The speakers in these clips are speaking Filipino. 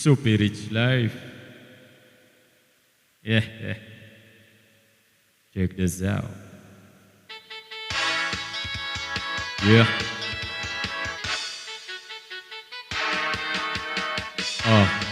Super rich life. Yeah, yeah. Check this out. Yeah. Oh.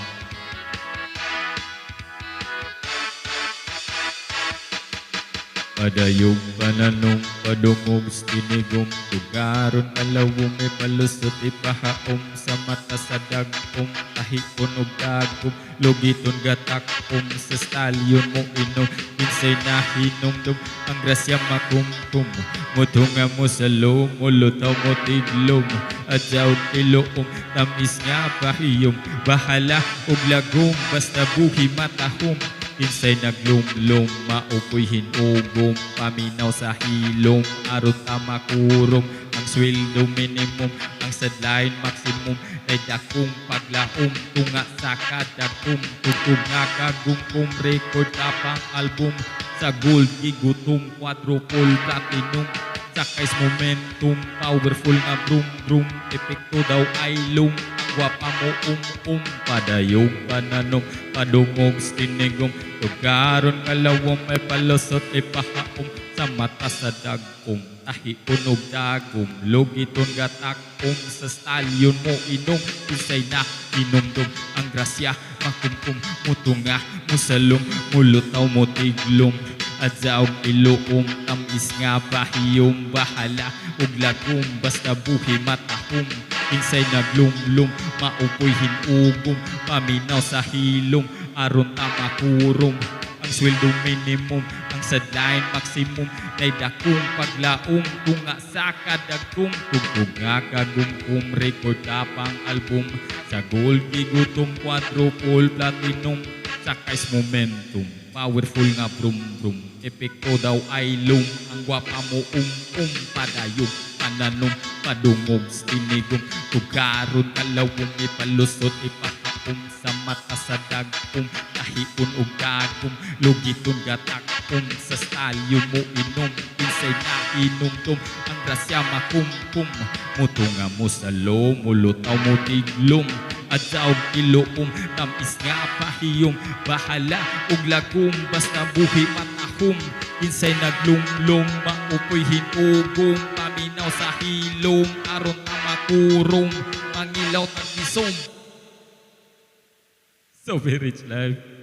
Padayog pananong padungog tinigom tugaron alawom may palusot ipahaom sa mata sa dagom tahipon og dagom logiton gatakom sa stalyon mo inom kinsay nahinomdom ang grasya makumkum mutunga mo sa lomo lutaw mo tiglom adyaw iloom tamis nga pahiyom bahala og lagom basta buhi matahom kinsay naglumlum, maupoy hinugom, paminaw sa hilom, aron tamakurom, ang sweldo minimum, ang sadlain maximum, ay dakong paglaom, tunga sa kadagom, tutog nga kagumkum, record tapang album, sa gold, gigutom, quadruple, platinum, sakais momentum, powerful nga brum brum, epekto daw ay lum, wapa mo padayong pananong padungog tinigom tugaron kalawom may palusot ipahaom sa mata sa dagom tahion og dagom logiton gatakom sa stalyon mo inom isay na inomdom ang grasya makumkum mutunga musalom mulutaw mo tiglom adzaw iluom tamis nga bahiyom bahala ug lagom basta buhi matahom kinsay naglumlum maupoy hinugom paminaw sa hilom aron tamakurong ang sweldo minimum ang sadlain maximum kay dakong paglaom tunga sa kadagom tugtog nga kagumkum record tapang album sa gold gigutom quadruple platinum sakais momentum powerful nga brum brum epekto daw ay lum ang gwapa mo padayog pananong padungog tinigom tugaron kalawom ipalusot ipahaom sa mata sa dagom tahion og dagom logiton gatakom sa stalyon mo inom kinsay na inomdom ang grasya makumkum mutunga mo sa lomo lutaw mo tiglom adyaw iloom tamis nga pahiyom bahala ug lagom basta buhi matahom kinsay naglumlom maupoy hinugom paminaw sa hilom aron tamakurong mangilaw tag isom. So very rich life.